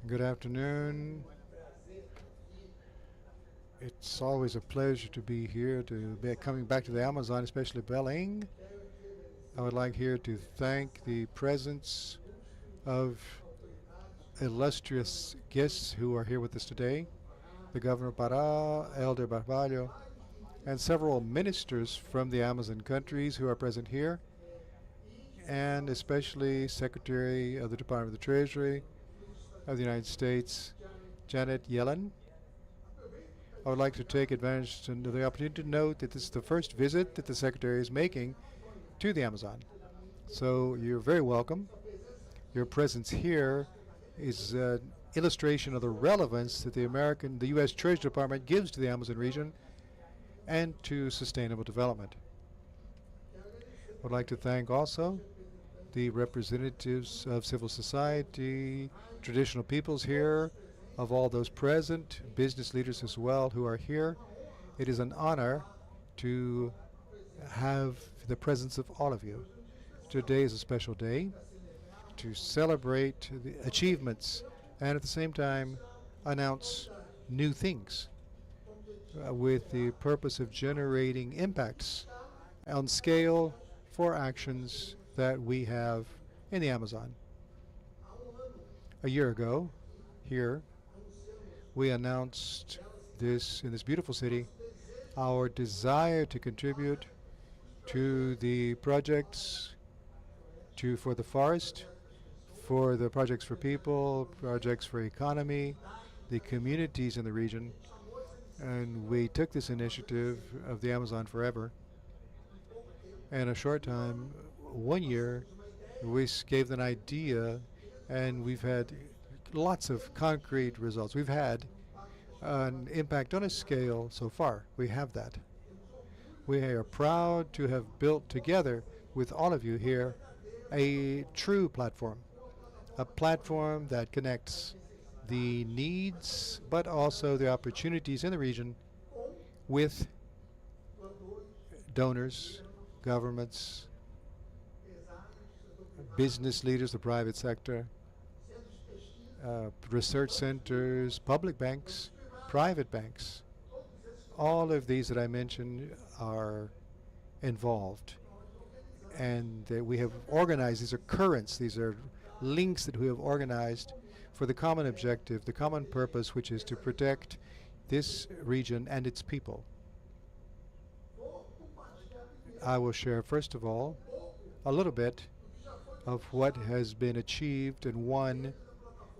Good afternoon. It's always a pleasure to be here, to be coming back to the Amazon, especially Belem. I would like here to thank the presence of illustrious guests who are here with us today. The Governor of Pará, Elder Barbalho, and several ministers from the Amazon countries who are present here, and especially Secretary of the Department of the Treasury of the United States, Janet Yellen. I would like to take advantage of the opportunity to note that this is the first visit that the Secretary is making to the Amazon. So you're very welcome. Your presence here is an illustration of the relevance that the U.S. Treasury Department gives to the Amazon region and to sustainable development. I would like to thank also the representatives of civil society, traditional peoples here, of all those present, business leaders as well who are here. It is an honor to have the presence of all of you. Today is a special day to celebrate the achievements and at the same time announce new things with the purpose of generating impacts on scale for actions that we have in the Amazon. A year ago, here, we announced this in this beautiful city, our desire to contribute to the projects for the forest, for the projects for people, projects for economy, the communities in the region. And we took this initiative of the Amazon Forever. In a short time, 1 year, we gave an idea, and we've had lots of concrete results. We've had an impact on a scale so far. We have that. We are proud to have built together with all of you here a true platform, a platform that connects the needs but also the opportunities in the region with donors, governments, business leaders, the private sector, research centers, public banks, private banks. All of these that I mentioned are involved. And we have organized, these are currents, these are links that we have organized for the common objective, the common purpose, which is to protect this region and its people. I will share, first of all, a little bit of what has been achieved and won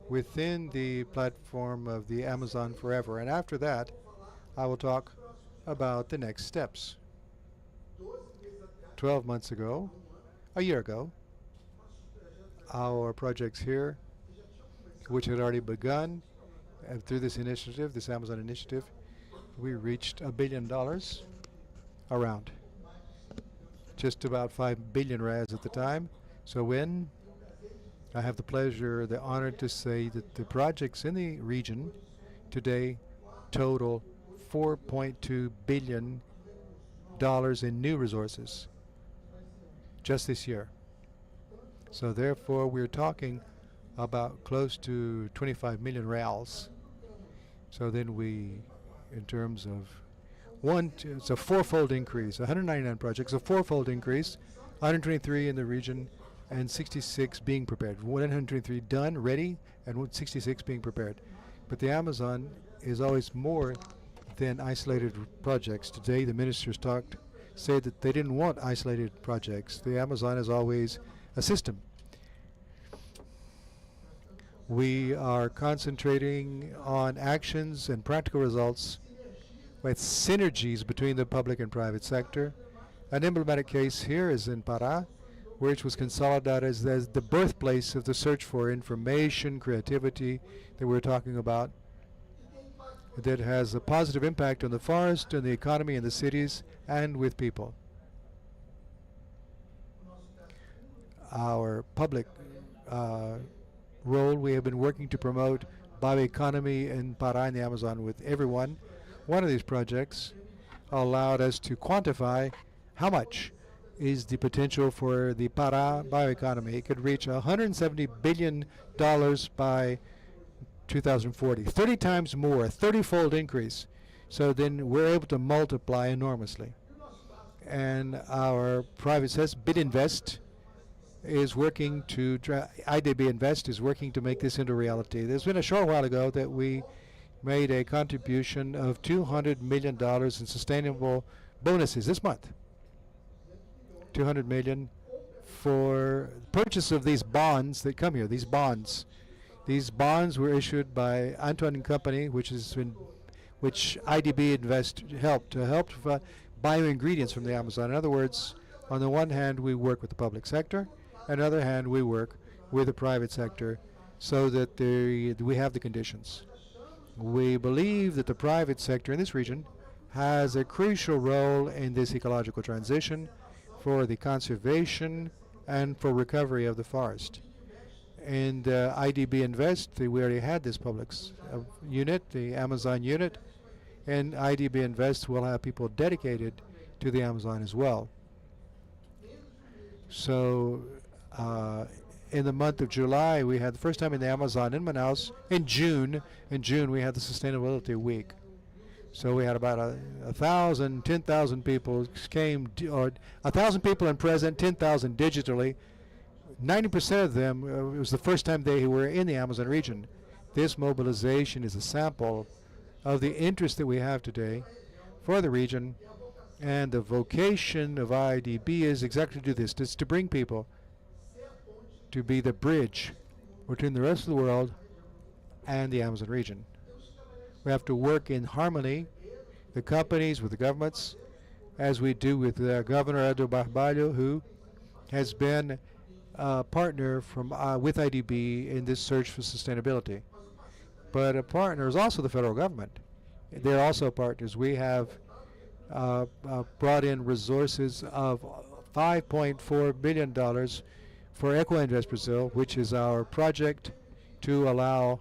within the platform of the Amazon Forever. And after that, I will talk about the next steps. 12 months ago, a year ago, our projects here, which had already begun through this initiative, this Amazon initiative, we reached $1 billion around. Just about 5 billion rands at the time. So when I have the pleasure, the honor to say that the projects in the region today total $4.2 billion in new resources just this year. So therefore, we're talking about close to 25 million reals. So then we, in terms of it's a fourfold increase, 199 projects, a fourfold increase, 123 in the region, and 66 being prepared. 123 done, ready, and 66 being prepared. But the Amazon is always more than isolated projects. Today, the ministers said that they didn't want isolated projects. The Amazon is always a system. We are concentrating on actions and practical results with synergies between the public and private sector. An emblematic case here is in Pará, which was consolidated as the birthplace of the search for information, creativity that we're talking about, that has a positive impact on the forest, on the economy, in the cities, and with people. Our public role, we have been working to promote bioeconomy in Pará and the Amazon with everyone. One of these projects allowed us to quantify how much is the potential for the Pará bioeconomy. It could reach $170 billion by 2040. 30 times more, a 30-fold increase. So then we're able to multiply enormously. And our private sector, BidInvest, is working to, IDB Invest is working to make this into reality. There's been a short while ago that we made a contribution of $200 million in sustainable bonuses this month. 200 million for purchase of these bonds that come here, these bonds. These bonds were issued by Antoine and Company, which IDB Invest helped bioingredients from the Amazon. In other words, on the one hand, we work with the public sector. On the other hand, we work with the private sector so that we have the conditions. We believe that the private sector in this region has a crucial role in this ecological transition for the conservation and for recovery of the forest. And IDB Invest, we already had this public unit, the Amazon unit, and IDB Invest will have people dedicated to the Amazon as well. So in the month of July, we had the first time in the Amazon in Manaus. In June, we had the Sustainability Week. So we had about 10,000 people came, or 1,000 people in present, 10,000 digitally. 90% of them, it was the first time they were in the Amazon region. This mobilization is a sample of the interest that we have today for the region, and the vocation of IDB is exactly to do this. It's to bring people to be the bridge between the rest of the world and the Amazon region. We have to work in harmony, the companies with the governments, as we do with Governor Barbalho, who has been a partner with IDB in this search for sustainability. But a partner is also the federal government. They're also partners. We have brought in resources of $5.4 billion for EcoInvest Brazil, which is our project to allow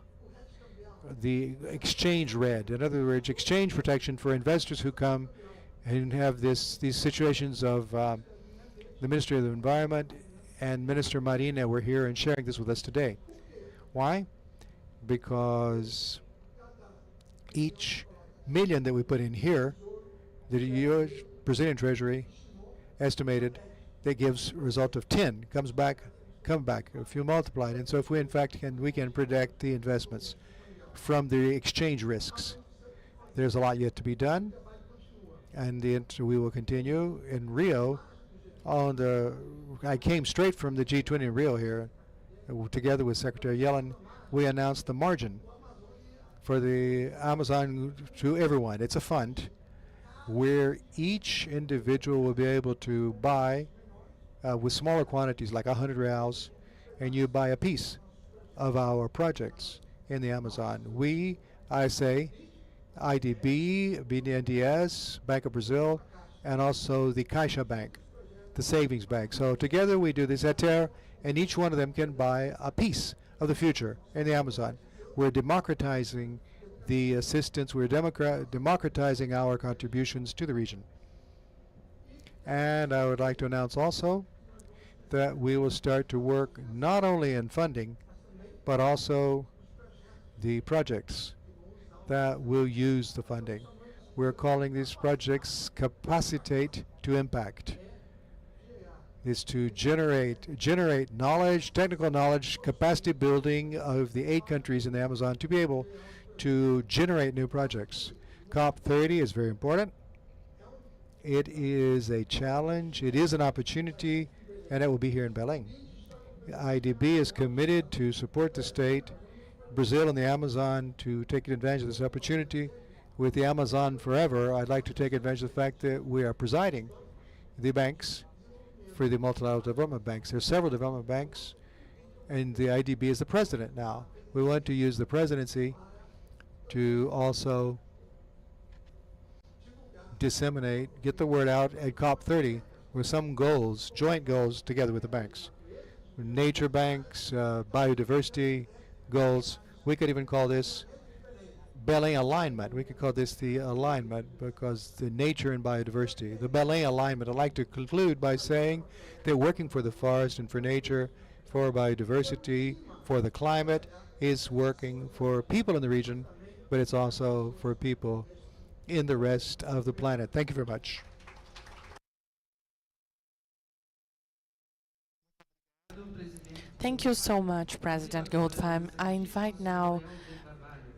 the exchange rate. In other words, exchange protection for investors who come and have these situations of the Ministry of the Environment and Minister Marina were here and sharing this with us today. Why? Because each million that we put in here, the Brazilian Treasury estimated that gives a result of 10, come back if you multiply it. And so if we in fact we can predict the investments from the exchange risks. There's a lot yet to be done, and we will continue in Rio. I came straight from the G20 in Rio here, together with Secretary Yellen. We announced the margin for the Amazon to everyone. It's a fund where each individual will be able to buy with smaller quantities, like 100 reals, and you buy a piece of our projects in the Amazon. I say, IDB, BNDES, Bank of Brazil, and also the Caixa Bank, the savings bank. So together we do this ETER, and each one of them can buy a piece of the future in the Amazon. We're democratizing the assistance. We're democratizing our contributions to the region. And I would like to announce also that we will start to work not only in funding, but also the projects that will use the funding. We're calling these projects Capacitate to Impact. Is to generate knowledge, technical knowledge, capacity building of the 8 countries in the Amazon to be able to generate new projects. COP30 is very important. It is a challenge, it is an opportunity, and it will be here in Belem. IDB is committed to support the state, Brazil and the Amazon, to take advantage of this opportunity. With the Amazon Forever, I'd like to take advantage of the fact that we are presiding the banks for the multilateral development banks. There are several development banks, and the IDB is the president now. We want to use the presidency to also disseminate, get the word out at COP30 with some goals, joint goals together with the banks. Nature banks, biodiversity goals. We could even call this Belem alignment. We could call this the alignment because the nature and biodiversity. The Belem alignment. I'd like to conclude by saying that working for the forest and for nature, for biodiversity, for the climate, is working for people in the region, but it's also for people in the rest of the planet. Thank you very much. Thank you so much, President Goldfajn. I invite now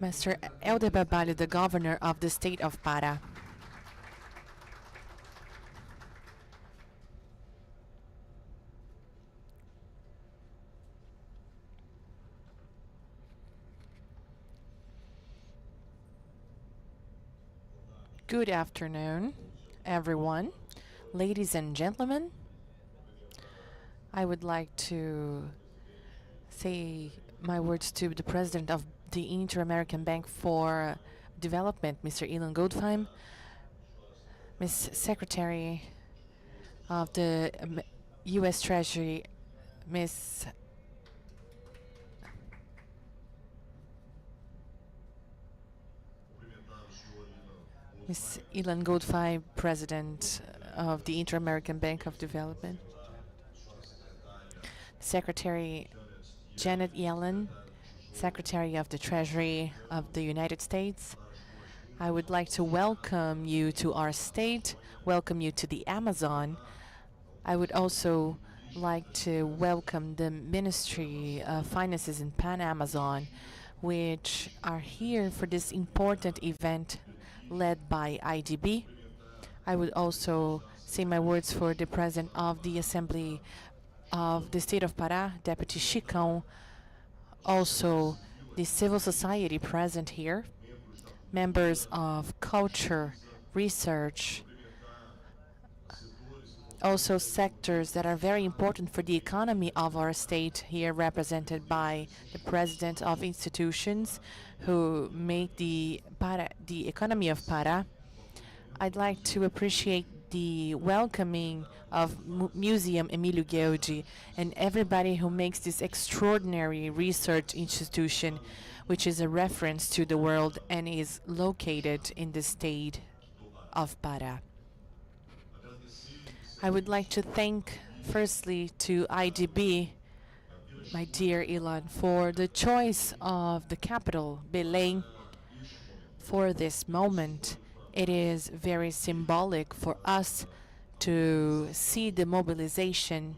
Mr. Elder Barbalho, the Governor of the State of Pará. Good afternoon, everyone. Ladies and gentlemen, I would like to say my words to the President of the Inter-American Bank for Development, Mr. Ilan Goldfajn, Ms. Secretary of the U.S. Treasury, Ms. Ilan Goldfajn, President of the Inter-American Bank of Development, Secretary Janet Yellen, Secretary of the Treasury of the United States. I would like to welcome you to our state, welcome you to the Amazon. I would also like to welcome the Ministry of Finances in Pan-Amazon, which are here for this important event led by IDB. I would also say my words for the President of the Assembly of the State of Pará, Deputy Chicão, also the civil society present here, members of culture, research, also sectors that are very important for the economy of our state, here represented by the president of institutions who make the economy of Pará. I'd like to appreciate the welcoming of Museum Emílio Gueldi and everybody who makes this extraordinary research institution, which is a reference to the world and is located in the state of Pará. I would like to thank firstly to IDB, my dear Ilan, for the choice of the capital, Belem, for this moment. It is very symbolic for us to see the mobilization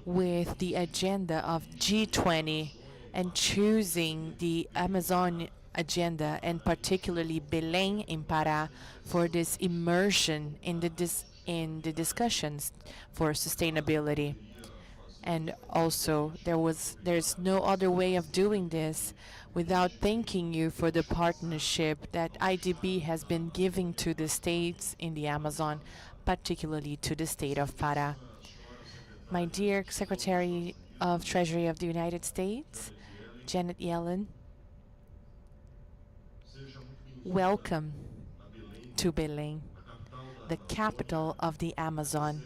with the agenda of G20 and choosing the Amazon agenda, and particularly Belém in Pará, for this immersion in the discussions for sustainability. And also, there's no other way of doing this without thanking you for the partnership that IDB has been giving to the states in the Amazon, particularly to the state of Pará. My dear Secretary of Treasury of the United States, Janet Yellen, welcome to Belém, the capital of the Amazon,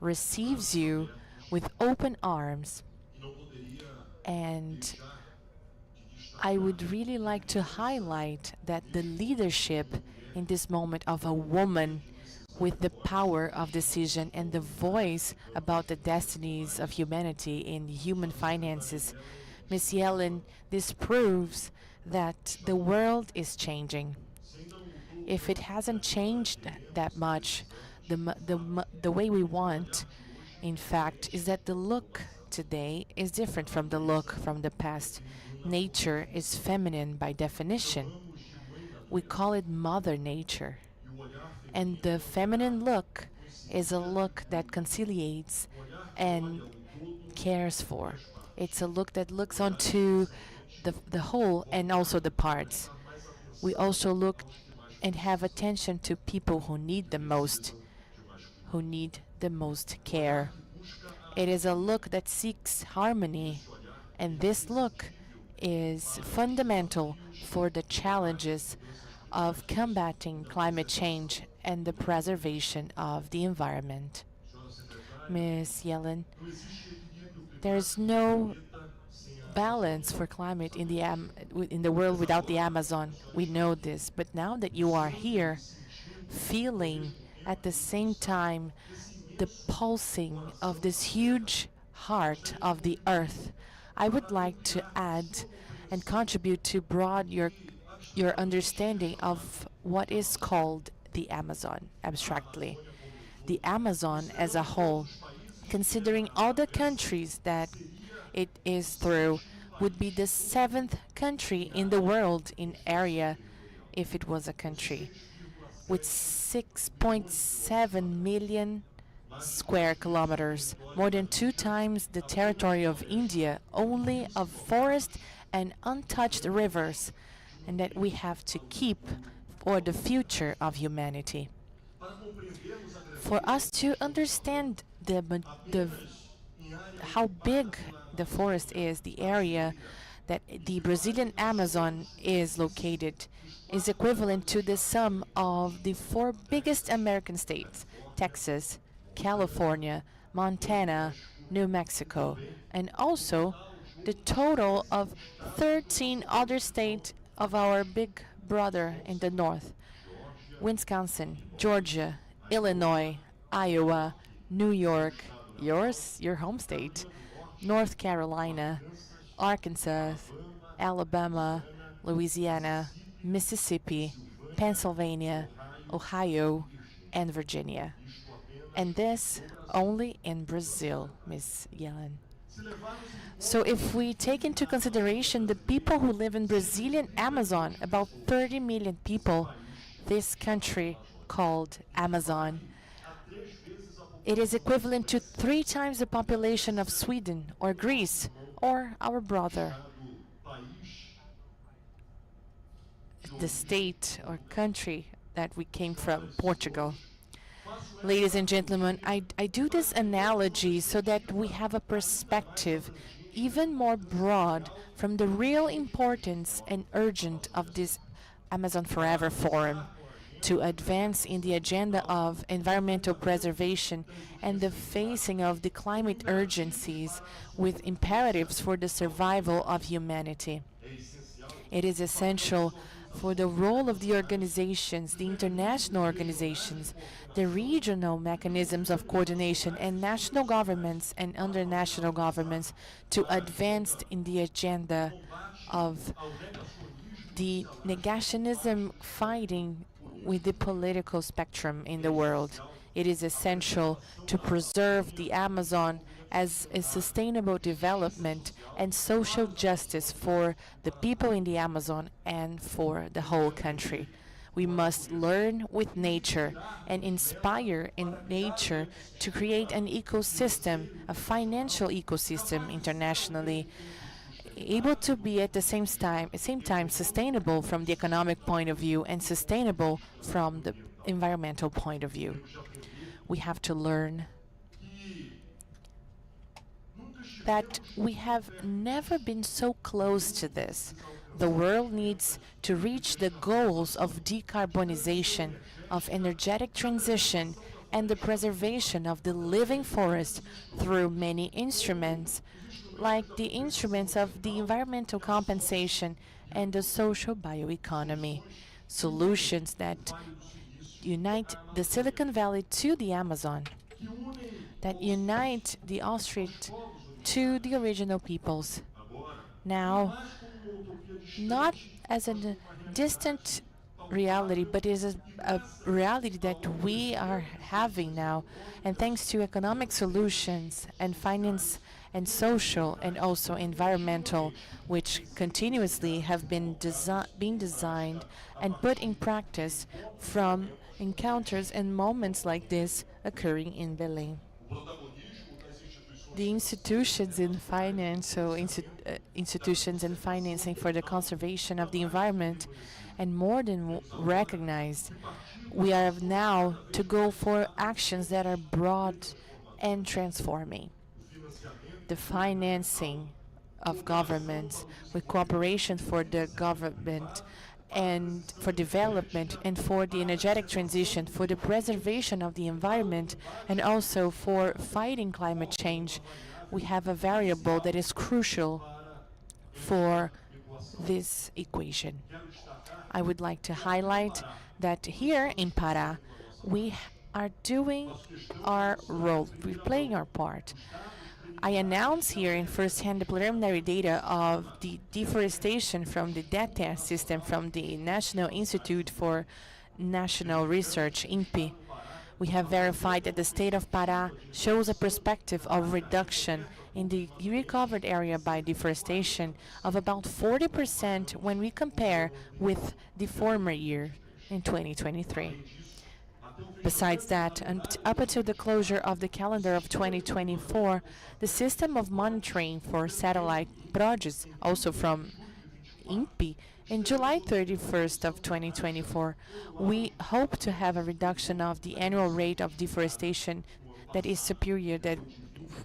receives you with open arms. And I would really like to highlight that the leadership in this moment of a woman with the power of decision and the voice about the destinies of humanity in human finances, Ms. Yellen, this proves that the world is changing. If it hasn't changed that much, the way we want, in fact, is that the look today is different from the look from the past. Nature is feminine by definition. We call it Mother Nature. And the feminine look is a look that conciliates and cares for. It's a look that looks onto the whole and also the parts. We also look and have attention to people who need the most, who need the most care. It is a look that seeks harmony, and this look is fundamental for the challenges of combating climate change and the preservation of the environment. Ms. Yellen, there is no balance for climate in the world without the Amazon. We know this, but now that you are here, feeling at the same time the pulsing of this huge heart of the earth, I would like to add and contribute to broad your understanding of what is called the Amazon abstractly. The Amazon as a whole, considering all the countries that it is through, would be the seventh country in the world in area if it was a country, with 6.7 million square kilometers, more than 2 times the territory of India, only of forest and untouched rivers, and that we have to keep for the future of humanity. For us to understand the how big the forest is, the area that the Brazilian Amazon is located is equivalent to the sum of the four biggest American states: Texas, California, Montana, New Mexico, and also the total of 13 other states of our big brother in the north: Wisconsin, Georgia, Illinois, Iowa, New York, your home state, North Carolina, Arkansas, Alabama, Louisiana, Mississippi, Pennsylvania, Ohio, and Virginia. And this only in Brazil, Miss Yellen. So if we take into consideration the people who live in Brazilian Amazon, about 30 million people, this country called Amazon, it is equivalent to 3 times the population of Sweden or Greece or our brother, the state or country that we came from, Portugal. Ladies and gentlemen, I do this analogy so that we have a perspective even more broad from the real importance and urgent of this Amazon Forever Forum to advance in the agenda of environmental preservation and the facing of the climate urgencies with imperatives for the survival of humanity. It is essential for the role of the organizations, the international organizations, the regional mechanisms of coordination, and national governments and undernational governments to advance in the agenda of the negationism fighting with the political spectrum in the world. It is essential to preserve the Amazon as a sustainable development and social justice for the people in the Amazon and for the whole country. We must learn with nature and inspire in nature to create an ecosystem, a financial ecosystem internationally, able to be at the same time sustainable from the economic point of view and sustainable from the environmental point of view. We have to learn that we have never been so close to this. The world needs to reach the goals of decarbonization, of energetic transition, and the preservation of the living forest through many instruments, like the instruments of the environmental compensation and the social bioeconomy. Solutions that unite the Silicon Valley to the Amazon, that unite the ostrich to the original peoples. Now, not as a distant reality, but is a reality that we are having now. And thanks to economic solutions and finance and social and also environmental, which continuously have been designed and put in practice from encounters and moments like this occurring in Belem. The institutions in institutions and financing for the conservation of the environment, and more than recognized, we have now to go for actions that are broad and transforming. The financing of governments with cooperation for the government and for development and for the energetic transition, for the preservation of the environment, and also for fighting climate change, we have a variable that is crucial for this equation. I would like to highlight that here in Pará, we are doing our role, we're playing our part. I announce here in first-hand the preliminary data of the deforestation from the data system from the National Institute for National Research, INPE. We have verified that the state of Pará shows a perspective of reduction in the recovered area by deforestation of about 40% when we compare with the former year in 2023. Besides that, up until the closure of the calendar of 2024, the system of monitoring for satellite projects, also from INPE, in July 31st of 2024, we hope to have a reduction of the annual rate of deforestation that is superior than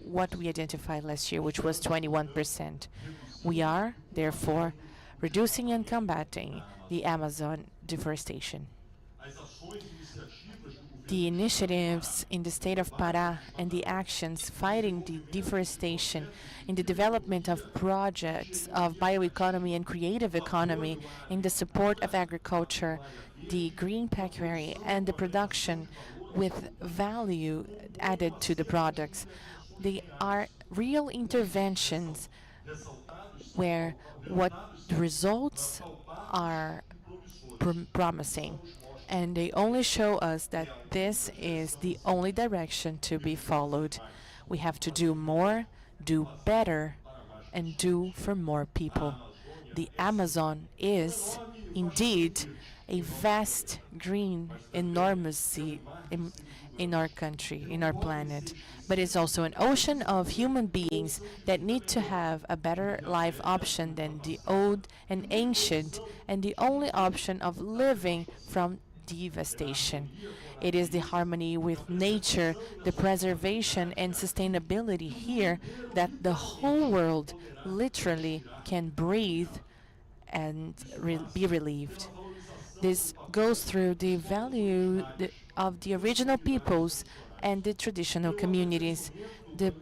what we identified last year, which was 21%. We are, therefore, reducing and combating the Amazon deforestation. The initiatives in the state of Pará and the actions fighting the deforestation in the development of projects of bioeconomy and creative economy in the support of agriculture, the green pecuary, and the production with value added to the products. They are real interventions where what the results are promising, and they only show us that this is the only direction to be followed. We have to do more, do better, and do for more people. The Amazon is indeed a vast green enormity in our country, in our planet, but it's also an ocean of human beings that need to have a better life option than the old and ancient, and the only option of living from devastation. It is the harmony with nature, the preservation and sustainability here that the whole world literally can breathe and be relieved. This goes through the value of the original peoples and the traditional communities, the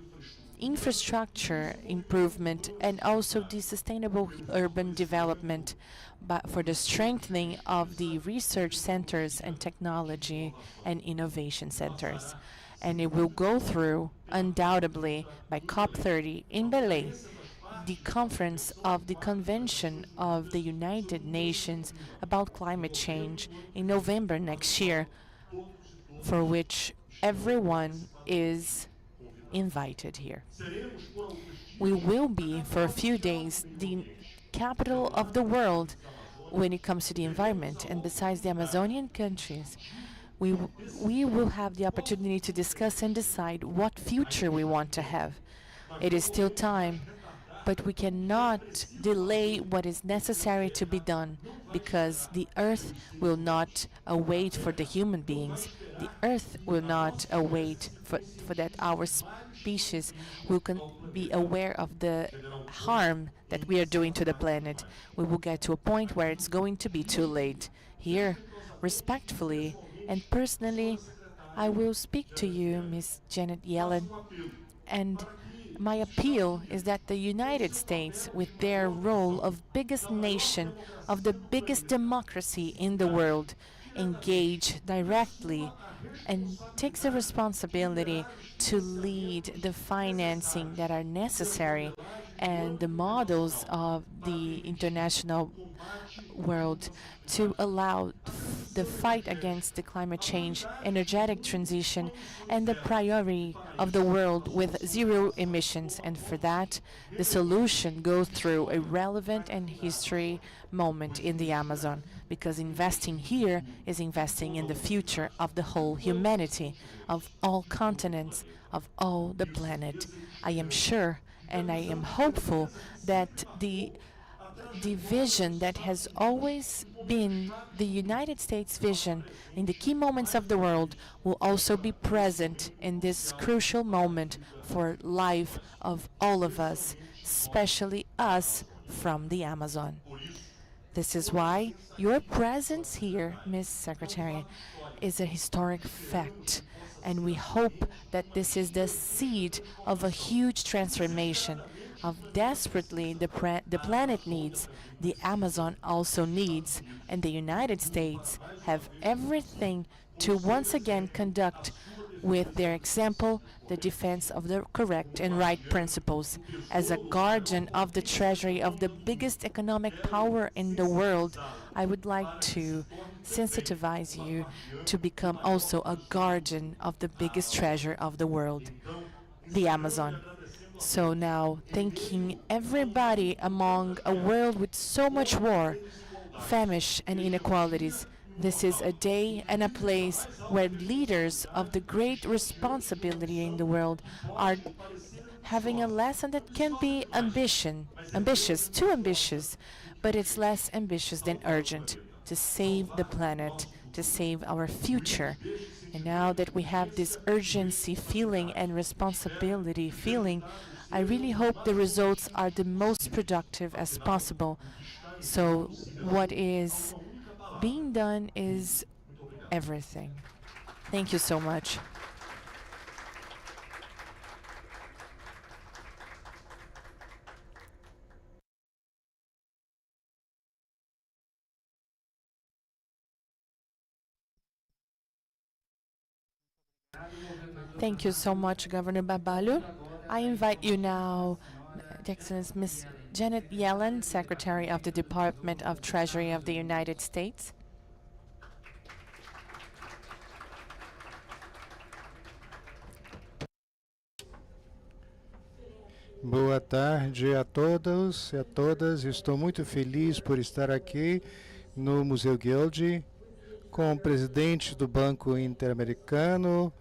infrastructure improvement, and also the sustainable urban development, but for the strengthening of the research centers and technology and innovation centers. And it will go through, undoubtedly, by COP30 in Belem, the conference of the Convention of the United Nations about climate change in November next year, for which everyone is invited here. We will be, for a few days, the capital of the world when it comes to the environment, and besides the Amazonian countries, we will have the opportunity to discuss and decide what future we want to have. It is still time, but we cannot delay what is necessary to be done, because the earth will not await for the human beings. The earth will not await for that our species will be aware of the harm that we are doing to the planet. We will get to a point where it's going to be too late. Here, respectfully and personally, I will speak to you, Ms. Janet Yellen, and my appeal is that the United States, with their role of biggest nation, of the biggest democracy in the world, engage directly and takes the responsibility to lead the financing that are necessary and the models of the international world to allow the fight against the climate change, energetic transition, and the priority of the world with zero emissions. And for that, the solution goes through a relevant and history moment in the Amazon, because investing here is investing in the future of the whole humanity, of all continents, of all the planet. I am sure and I am hopeful that the vision that has always been the United States vision in the key moments of the world will also be present in this crucial moment for life of all of us, especially us from the Amazon. This is why your presence here, Ms. Secretary, is a historic fact, and we hope that this is the seed of a huge transformation of desperately the planet needs, the Amazon also needs, and the United States have everything to once again conduct with their example, the defense of the correct and right principles. As a guardian of the treasury of the biggest economic power in the world, I would like to sensitize you to become also a guardian of the biggest treasure of the world, the Amazon. So now, thanking everybody among a world with so much war, famine, and inequalities, this is a day and a place where leaders of the great responsibility in the world are having a lesson that can be ambitious, too ambitious, but it's less ambitious than urgent to save the planet, to save our future. And now that we have this urgency feeling and responsibility feeling, I really hope the results are the most productive as possible. So what is being done is everything. Thank you so much. Thank you so much, Governor Barbalho. I invite you now, Excellency Ms. Janet Yellen, Secretary of the Department of Treasury of the United States. Boa tarde a todos e a todas. Estou muito feliz por estar aqui no Museu Guild com o presidente do Banco Interamericano,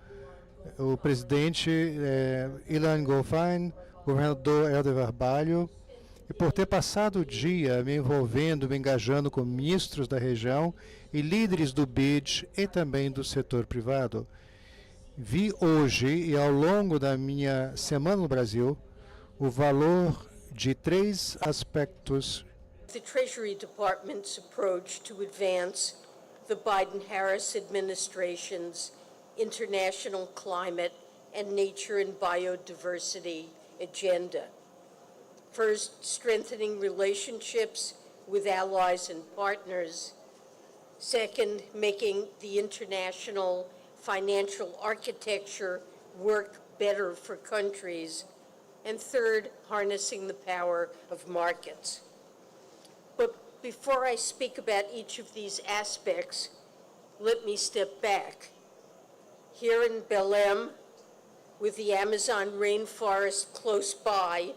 o presidente Ilan Goldfajn, governador Helder Barbalho, e por ter passado o dia me envolvendo, me engajando com ministros da região e líderes do BID e também do setor privado. Vi hoje e ao longo da minha semana no Brasil o valor de três aspectos. The Treasury Department's approach to advance the Biden-Harris administration's international climate and nature and biodiversity agenda. First, strengthening relationships with allies and partners. Second, making the international financial architecture work better for countries. And third, harnessing the power of markets. But before I speak about each of these aspects, let me step back. Here in Belem, with the Amazon rainforest close by,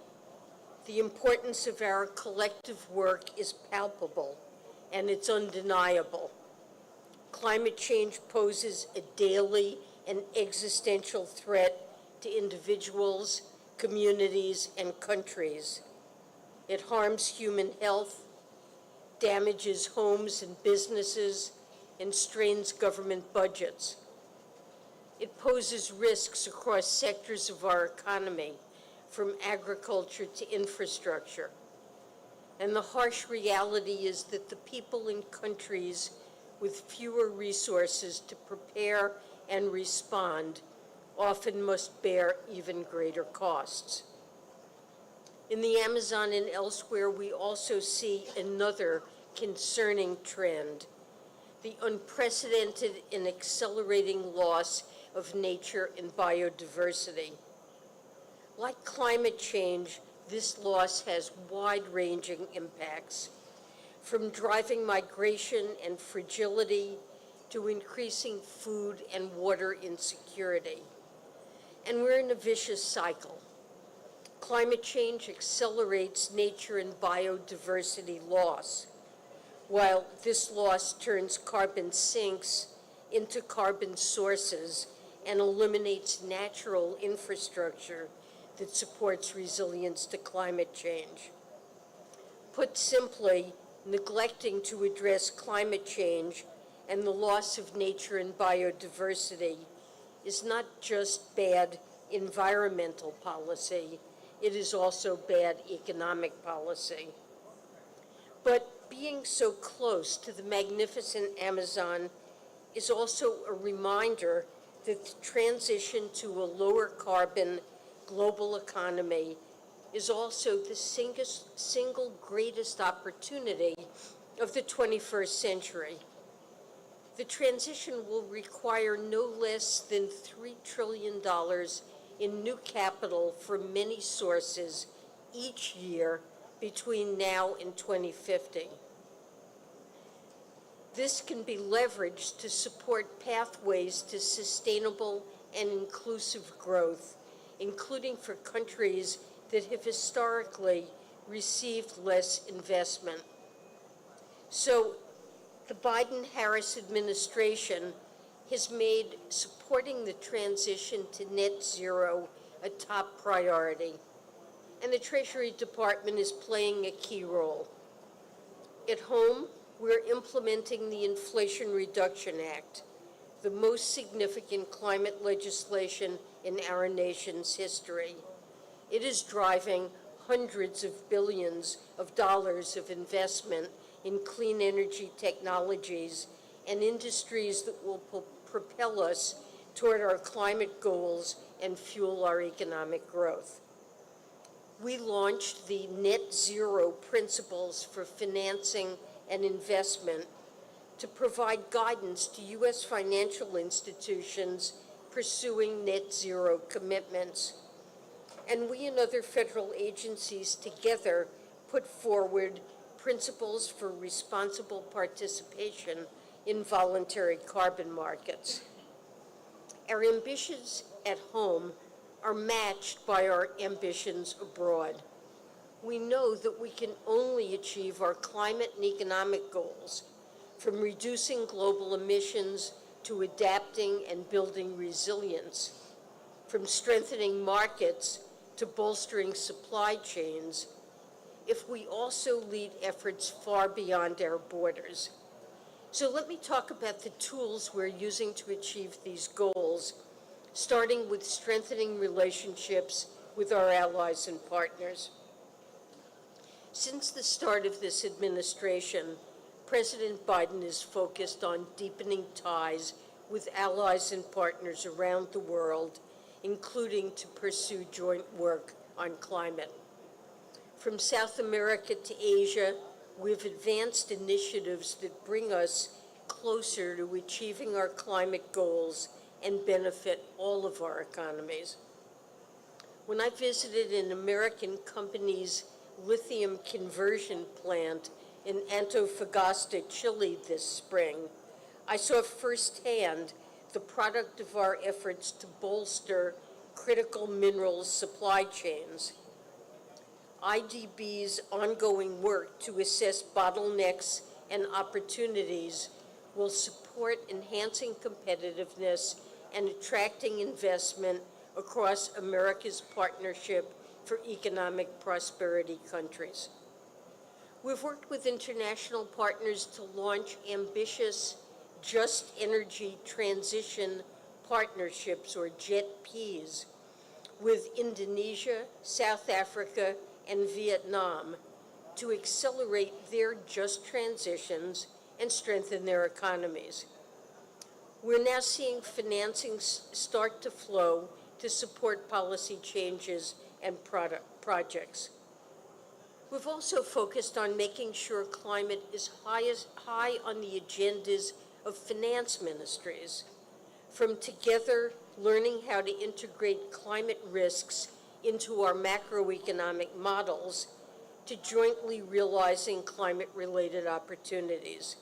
the importance of our collective work is palpable, and it's undeniable. Climate change poses a daily and existential threat to individuals, communities, and countries. It harms human health, damages homes and businesses, and strains government budgets. It poses risks across sectors of our economy, from agriculture to infrastructure. And the harsh reality is that the people in countries with fewer resources to prepare and respond often must bear even greater costs. In the Amazon and elsewhere, we also see another concerning trend, the unprecedented and accelerating loss of nature and biodiversity. Like climate change, this loss has wide-ranging impacts, from driving migration and fragility to increasing food and water insecurity. And we're in a vicious cycle. Climate change accelerates nature and biodiversity loss, while this loss turns carbon sinks into carbon sources and eliminates natural infrastructure that supports resilience to climate change. Put simply, neglecting to address climate change and the loss of nature and biodiversity is not just bad environmental policy, it is also bad economic policy. But being so close to the magnificent Amazon is also a reminder that the transition to a lower carbon global economy is also the single greatest opportunity of the 21st century. The transition will require no less than $3 trillion in new capital from many sources each year between now and 2050. This can be leveraged to support pathways to sustainable and inclusive growth, including for countries that have historically received less investment. So the Biden-Harris administration has made supporting the transition to net zero a top priority, and the Treasury Department is playing a key role. At home, we're implementing the Inflation Reduction Act, the most significant climate legislation in our nation's history. It is driving hundreds of billions of dollars of investment in clean energy technologies and industries that will propel us toward our climate goals and fuel our economic growth. We launched the Net Zero Principles for Financing and Investment to provide guidance to U.S. financial institutions pursuing net zero commitments. And we and other federal agencies together put forward principles for responsible participation in voluntary carbon markets. Our ambitions at home are matched by our ambitions abroad. We know that we can only achieve our climate and economic goals, from reducing global emissions to adapting and building resilience, from strengthening markets to bolstering supply chains, if we also lead efforts far beyond our borders. So let me talk about the tools we're using to achieve these goals, starting with strengthening relationships with our allies and partners. Since the start of this administration, President Biden is focused on deepening ties with allies and partners around the world, including to pursue joint work on climate. From South America to Asia, we've advanced initiatives that bring us closer to achieving our climate goals and benefit all of our economies. When I visited an American company's lithium conversion plant in Antofagasta, Chile this spring, I saw firsthand the product of our efforts to bolster critical minerals supply chains. IDB's ongoing work to assess bottlenecks and opportunities will support enhancing competitiveness and attracting investment across America's Partnership for Economic Prosperity countries. We've worked with international partners to launch ambitious Just Energy Transition Partnerships, or JETPs, with Indonesia, South Africa, and Vietnam to accelerate their just transitions and strengthen their economies. We're now seeing financing start to flow to support policy changes and projects. We've also focused on making sure climate is high on the agendas of finance ministries, from together learning how to integrate climate risks into our macroeconomic models to jointly realizing climate-related opportunities.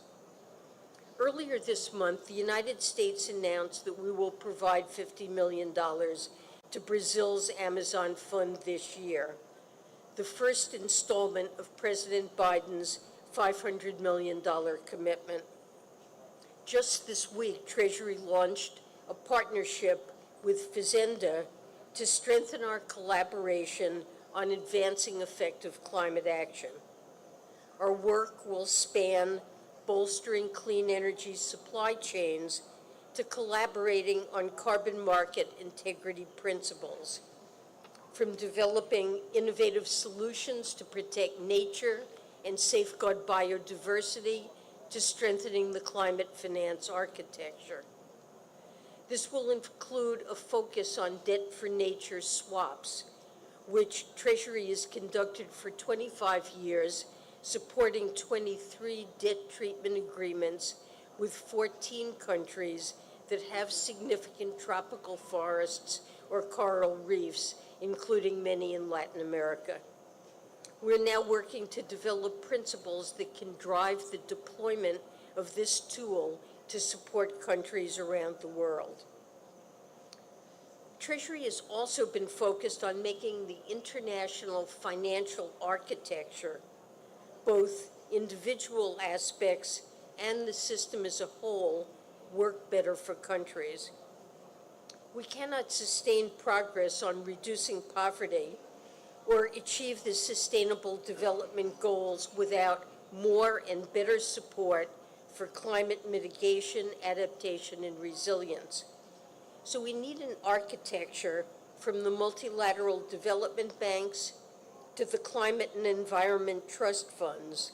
Earlier this month, the United States announced that we will provide $50 million to Brazil's Amazon Fund this year, the first installment of President Biden's $500 million commitment. Just this week, Treasury launched a partnership with Fazenda to strengthen our collaboration on advancing effective climate action. Our work will span bolstering clean energy supply chains to collaborating on carbon market integrity principles, from developing innovative solutions to protect nature and safeguard biodiversity to strengthening the climate finance architecture. This will include a focus on debt-for-nature swaps, which Treasury has conducted for 25 years, supporting 23 debt treatment agreements with 14 countries that have significant tropical forests or coral reefs, including many in Latin America. We're now working to develop principles that can drive the deployment of this tool to support countries around the world. Treasury has also been focused on making the international financial architecture, both individual aspects and the system as a whole, work better for countries. We cannot sustain progress on reducing poverty or achieve the Sustainable Development Goals without more and better support for climate mitigation, adaptation, and resilience. So we need an architecture from the multilateral development banks to the climate and environment trust funds,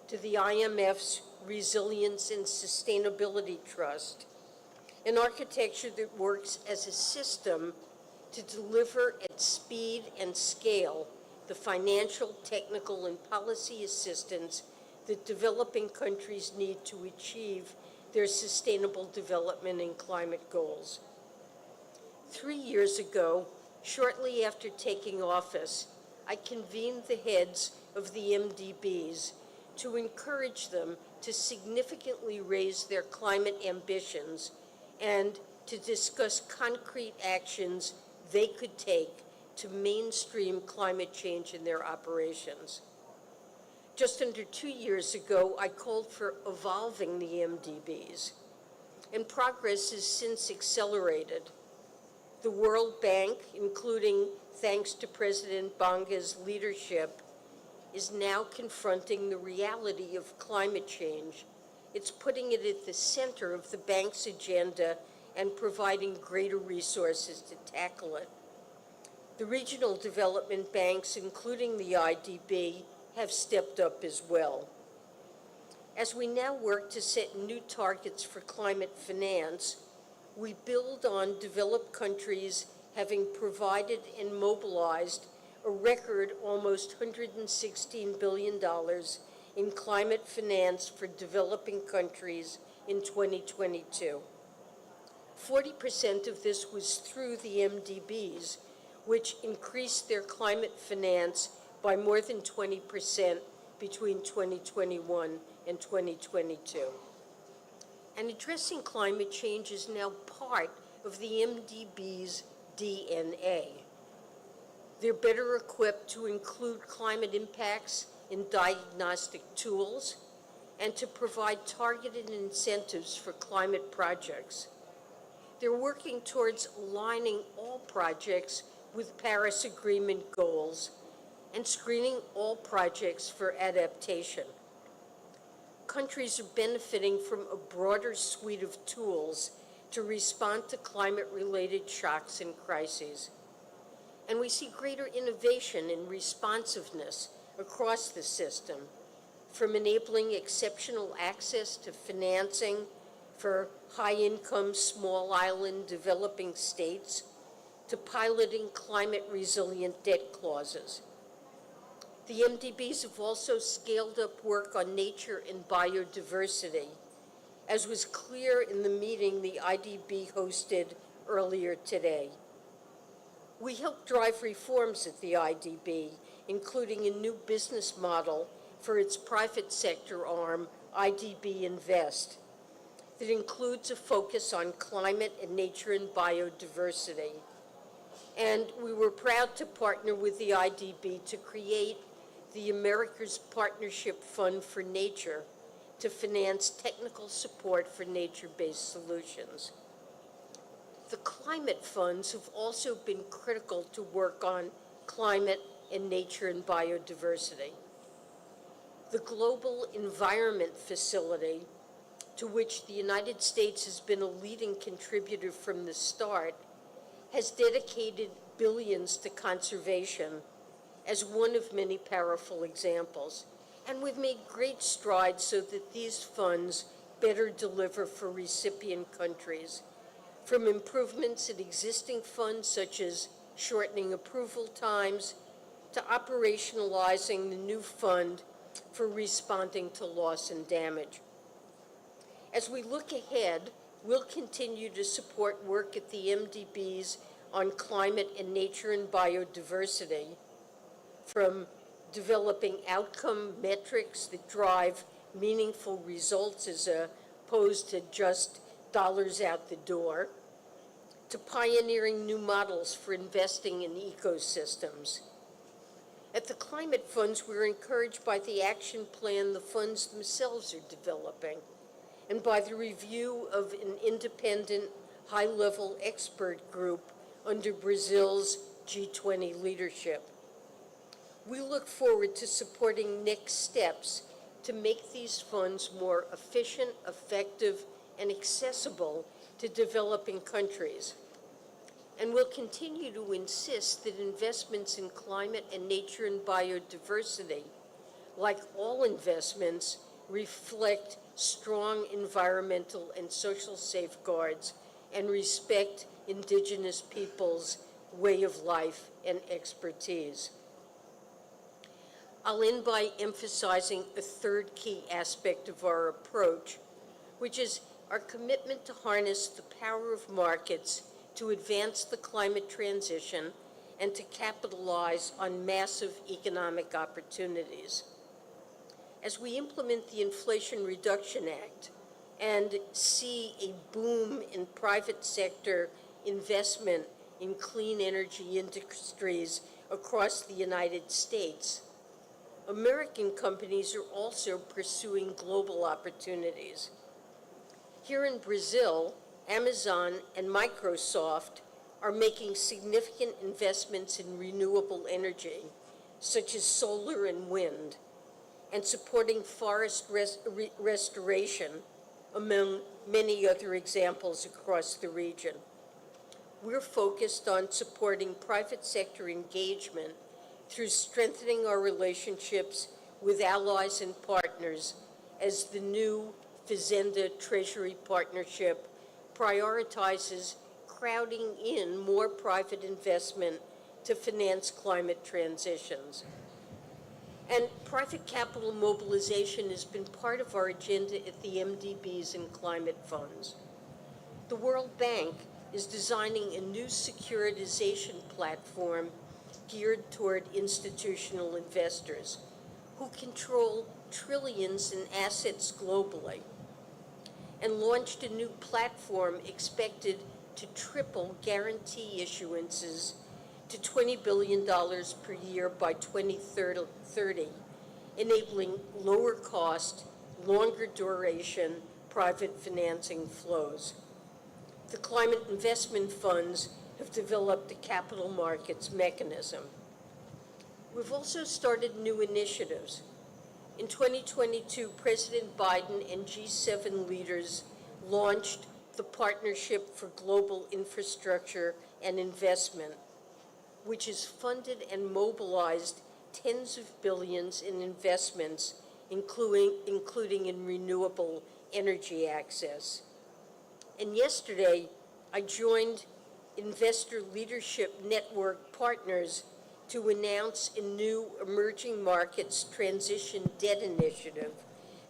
to the IMF's Resilience and Sustainability Trust, an architecture that works as a system to deliver at speed and scale the financial, technical, and policy assistance that developing countries need to achieve their sustainable development and climate goals. 3 years ago, shortly after taking office, I convened the heads of the MDBs to encourage them to significantly raise their climate ambitions and to discuss concrete actions they could take to mainstream climate change in their operations. Just under 2 years ago, I called for evolving the MDBs, and progress has since accelerated. The World Bank, including thanks to President Bonga's leadership, is now confronting the reality of climate change. It's putting it at the center of the bank's agenda and providing greater resources to tackle it. The regional development banks, including the IDB, have stepped up as well. As we now work to set new targets for climate finance, we build on developed countries having provided and mobilized a record almost $116 billion in climate finance for developing countries in 2022. 40% of this was through the MDBs, which increased their climate finance by more than 20% between 2021 and 2022. And addressing climate change is now part of the MDB's DNA. They're better equipped to include climate impacts in diagnostic tools and to provide targeted incentives for climate projects. They're working towards aligning all projects with Paris Agreement goals and screening all projects for adaptation. Countries are benefiting from a broader suite of tools to respond to climate-related shocks and crises. And we see greater innovation and responsiveness across the system, from enabling exceptional access to financing for high-income, small island developing states, to piloting climate-resilient debt clauses. The MDBs have also scaled up work on nature and biodiversity, as was clear in the meeting the IDB hosted earlier today. We helped drive reforms at the IDB, including a new business model for its private sector arm, IDB Invest, that includes a focus on climate and nature and biodiversity. And we were proud to partner with the IDB to create the America's Partnership Fund for Nature to finance technical support for nature-based solutions. The climate funds have also been critical to work on climate and nature and biodiversity. The Global Environment Facility, to which the United States has been a leading contributor from the start, has dedicated billions to conservation as one of many powerful examples. And we've made great strides so that these funds better deliver for recipient countries, from improvements in existing funds such as shortening approval times to operationalizing the new fund for responding to loss and damage. As we look ahead, we'll continue to support work at the MDBs on climate and nature and biodiversity, from developing outcome metrics that drive meaningful results as opposed to just dollars out the door, to pioneering new models for investing in ecosystems. At the climate funds, we're encouraged by the action plan the funds themselves are developing, and by the review of an independent, high-level expert group under Brazil's G20 leadership. We look forward to supporting next steps to make these funds more efficient, effective, and accessible to developing countries. And we'll continue to insist that investments in climate and nature and biodiversity, like all investments, reflect strong environmental and social safeguards and respect indigenous peoples' way of life and expertise. I'll end by emphasizing a third key aspect of our approach, which is our commitment to harness the power of markets to advance the climate transition and to capitalize on massive economic opportunities. As we implement the Inflation Reduction Act and see a boom in private sector investment in clean energy industries across the United States, American companies are also pursuing global opportunities. Here in Brazil, Amazon and Microsoft are making significant investments in renewable energy, such as solar and wind, and supporting forest restoration, among many other examples across the region. We're focused on supporting private sector engagement through strengthening our relationships with allies and partners as the new Fazenda Treasury partnership prioritizes crowding in more private investment to finance climate transitions. And private capital mobilization has been part of our agenda at the MDBs and climate funds. The World Bank is designing a new securitization platform geared toward institutional investors who control trillions in assets globally, and launched a new platform expected to triple guarantee issuances to $20 billion per year by 2030, enabling lower cost, longer duration private financing flows. The climate investment funds have developed a capital markets mechanism. We've also started new initiatives. In 2022, President Biden and G7 leaders launched the Partnership for Global Infrastructure and Investment, which has funded and mobilized tens of billions in investments, including in renewable energy access. And yesterday, I joined Investor Leadership Network partners to announce a new Emerging Markets Transition Debt Initiative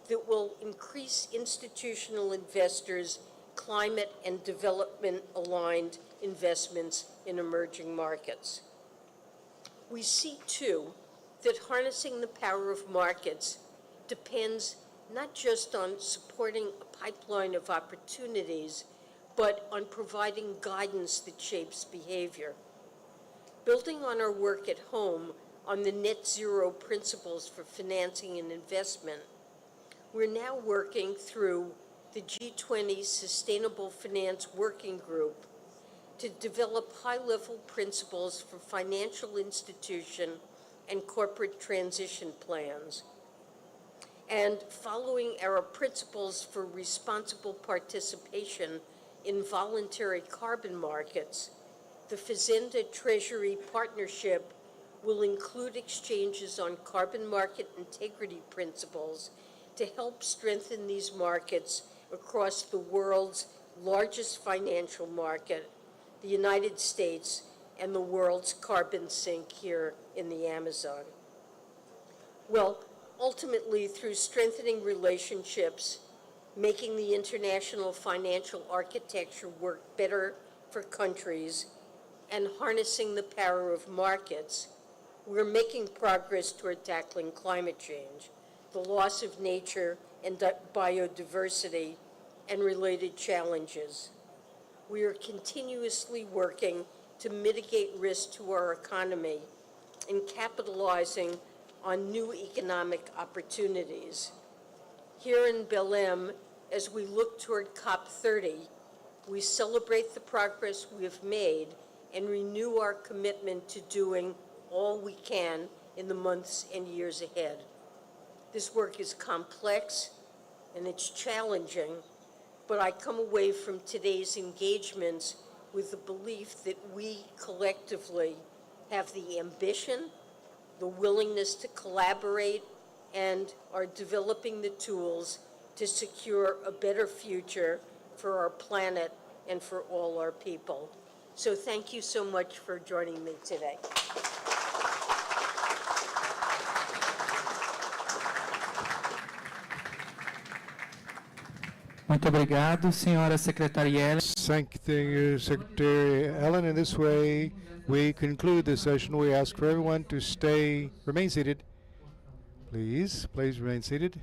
that will increase institutional investors' climate and development-aligned investments in emerging markets. We see, too, that harnessing the power of markets depends not just on supporting a pipeline of opportunities, but on providing guidance that shapes behavior. Building on our work at home on the net zero principles for financing and investment, we're now working through the G20 Sustainable Finance Working Group to develop high-level principles for financial institution and corporate transition plans. And following our principles for responsible participation in voluntary carbon markets, the Fazenda Treasury partnership will include exchanges on carbon market integrity principles to help strengthen these markets across the world's largest financial market, the United States, and the world's carbon sink here in the Amazon. Well, ultimately, through strengthening relationships making the international financial architecture work better for countries, and harnessing the power of markets, we're making progress toward tackling climate change, the loss of nature and biodiversity, and related challenges. We are continuously working to mitigate risk to our economy and capitalizing on new economic opportunities. Here in Belem, as we look toward COP30, we celebrate the progress we have made and renew our commitment to doing all we can in the months and years ahead. This work is complex and it's challenging, but I come away from today's engagements with the belief that we collectively have the ambition, the willingness to collaborate, and are developing the tools to secure a better future for our planet and for all our people. So thank you so much for joining me today. Muito obrigado, senhora secretária Yellen. Thank you, Secretary Ellen. In this way, we conclude this session. We ask for everyone to remain seated. Please remain seated.